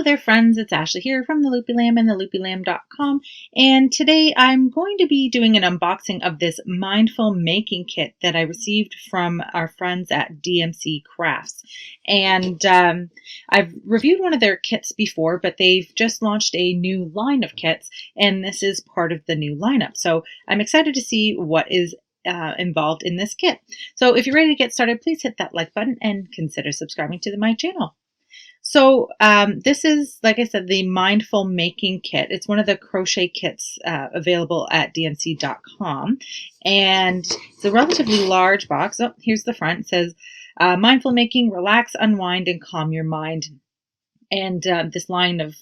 there, friends. It's Ashley here from the Loopy Lamb and theloopylamb.com. And today I'm going to be doing an unboxing of this mindful making kit that I received from our friends at DMC Crafts. And I've reviewed one of their kits before, but they've just launched a new line of kits, and this is part of the new lineup. So I'm excited to see what is involved in this kit. So if you're ready to get started, please hit that like button and consider subscribing to my channel. So this is, like I said, the Mindful Making Kit. It's one of the crochet kits available at dmc.com. And it's a relatively large box. Oh, here's the front. It says, Mindful Making, Relax, Unwind, and Calm Your Mind. And this line of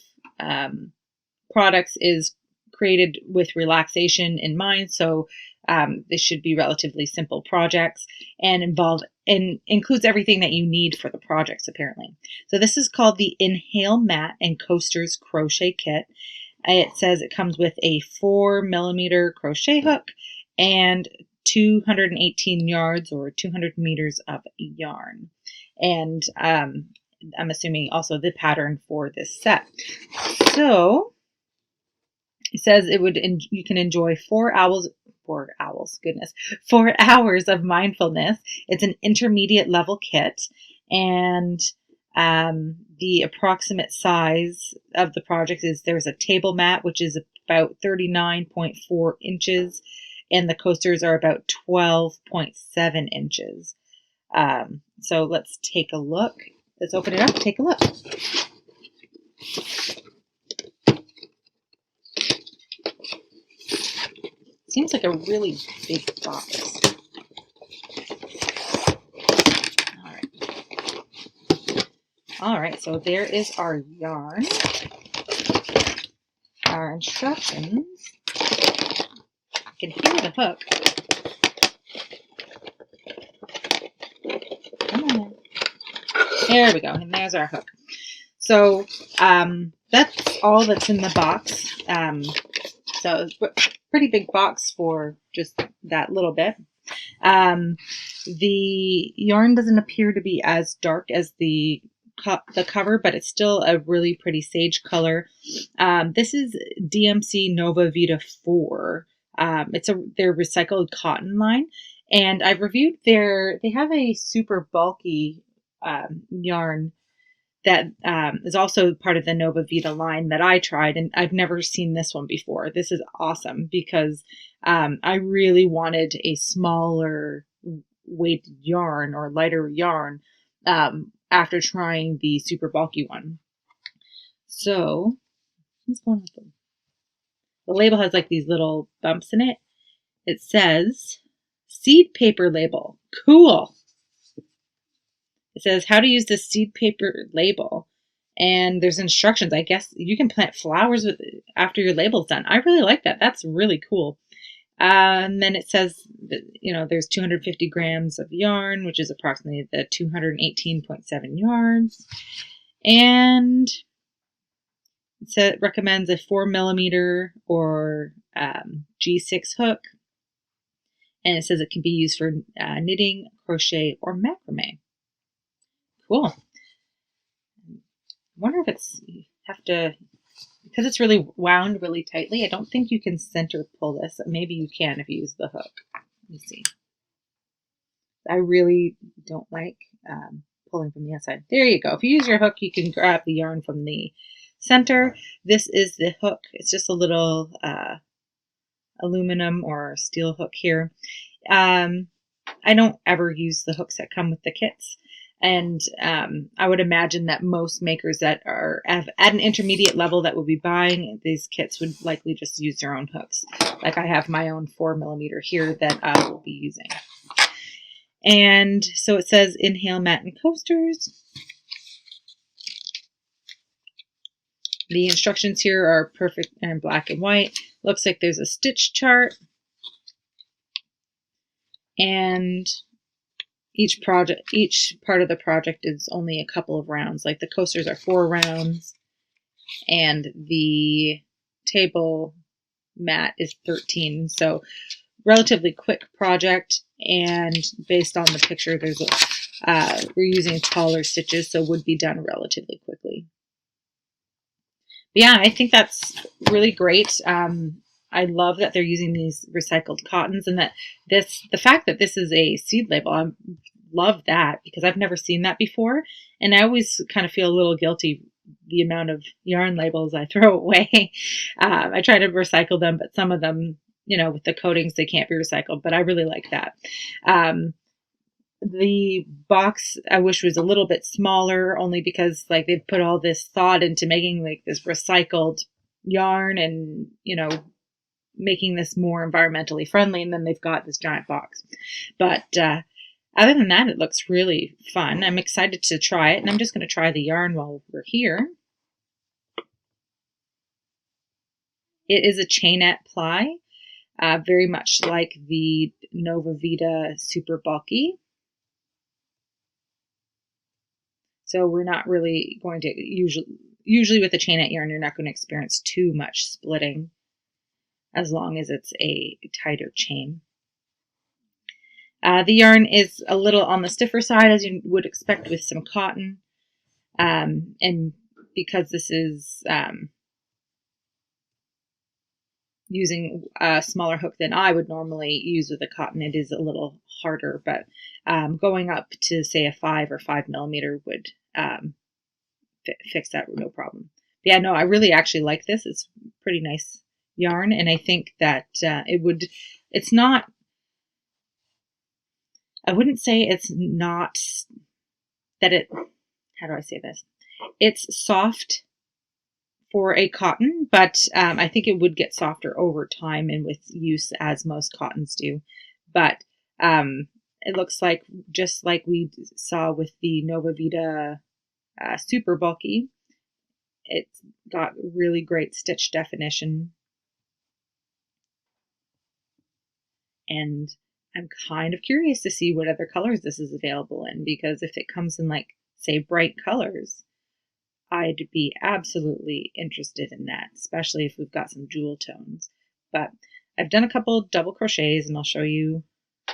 products is created with relaxation in mind. So this should be relatively simple projects and includes everything that you need for the projects, apparently. So this is called the Inhale Mat and Coasters Crochet Kit. It says it comes with a 4mm crochet hook and 218 yards or 200 meters of yarn. And I'm assuming also the pattern for this set. So it says you can enjoy 4 hours of mindfulness. It's an intermediate level kit, and the approximate size of the project is there's a table mat, which is about 39.4 inches, and the coasters are about 12.7 inches. So let's take a look. Let's open it up and take a look. Seems like a really big box. All right, so there is our yarn, our instructions. I can hear the hook. Come on. There we go, and there's our hook. So that's all that's in the box. So pretty big box for just that little bit. The yarn doesn't appear to be as dark as the cover, but it's still a really pretty sage color. This is DMC Nova Vita 4. It's their recycled cotton line, and I've reviewed they have a super bulky yarn that is also part of the Nova Vita line that I tried, and I've never seen this one before. This is awesome because I really wanted a smaller weighted yarn or lighter yarn after trying the super bulky one. So, what's going on with them? The label has like these little bumps in it. It says, seed paper label. Cool. It says how to use the seed paper label, and there's instructions. I guess you can plant flowers with it after your label's done. I really like that. That's really cool. And then it says that, there's 250 grams of yarn, which is approximately the 218.7 yards. And it recommends a 4mm or G6 hook. And it says it can be used for knitting, crochet, or macrame. Cool. I wonder if because it's really wound really tightly, I don't think you can center pull this. Maybe you can if you use the hook. Let me see. I really don't like pulling from the outside. There you go. If you use your hook, you can grab the yarn from the center. This is the hook. It's just a little aluminum or steel hook here. I don't ever use the hooks that come with the kits. And I would imagine that most makers that are at an intermediate level that will be buying these kits would likely just use their own hooks. Like I have my own 4mm here that I will be using. And so it says Inhale Mat and Coasters. The instructions here are perfect and black and white. Looks like there's a stitch chart. And each part of the project is only a couple of rounds. Like the coasters are 4 rounds, and the table mat is 13. So relatively quick project, and based on the picture, we're using taller stitches, so would be done relatively quickly. Yeah, I think that's really great. I love that they're using these recycled cottons, and that the fact that this is a seed label, I love that because I've never seen that before. And I always kind of feel a little guilty the amount of yarn labels I throw away. I try to recycle them, but some of them, with the coatings, they can't be recycled, but I really like that. The box I wish was a little bit smaller, only because like they've put all this thought into making like this recycled yarn and making this more environmentally friendly, and then they've got this giant box. But other than that, it looks really fun. I'm excited to try it, and I'm just going to try the yarn while we're here. It is a chainette ply, very much like the Nova Vita Super Bulky. So we're not really going to, usually with a chainette yarn, you're not going to experience too much splitting as long as it's a tighter chain. The yarn is a little on the stiffer side, as you would expect with some cotton. And because this is using a smaller hook than I would normally use with a cotton, it is a little harder, but going up to say a 5 or 5 millimeter would fix that no problem. But yeah, no, I really actually like this. It's pretty nice yarn, and I think that it's not, I wouldn't say it's not, how do I say this? It's soft for a cotton, but I think it would get softer over time and with use, as most cottons do. But it looks like, just like we saw with the Nova Vita Super Bulky, it's got really great stitch definition. And I'm kind of curious to see what other colors this is available in, because if it comes in like, say, bright colors, I'd be absolutely interested in that, especially if we've got some jewel tones. But I've done a couple double crochets, and I'll show you the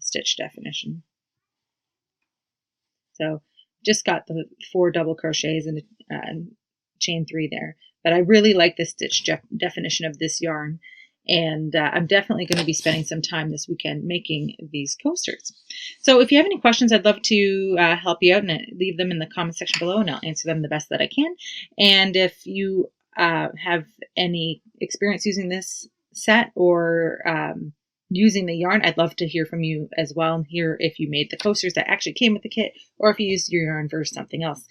stitch definition. So just got the 4 double crochets and chain 3 there. But I really like the stitch definition of this yarn. And I'm definitely going to be spending some time this weekend making these coasters. So if you have any questions, I'd love to help you out, and leave them in the comment section below, and I'll answer them the best that I can. And if you have any experience using this set or using the yarn, I'd love to hear from you as well, and hear if you made the coasters that actually came with the kit, or if you used your yarn for something else.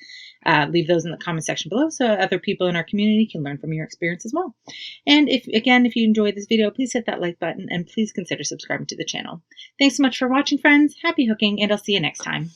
Leave those in the comment section below so other people in our community can learn from your experience as well. And if you enjoyed this video, please hit that like button, and please consider subscribing to the channel. Thanks so much for watching, friends. Happy hooking, and I'll see you next time.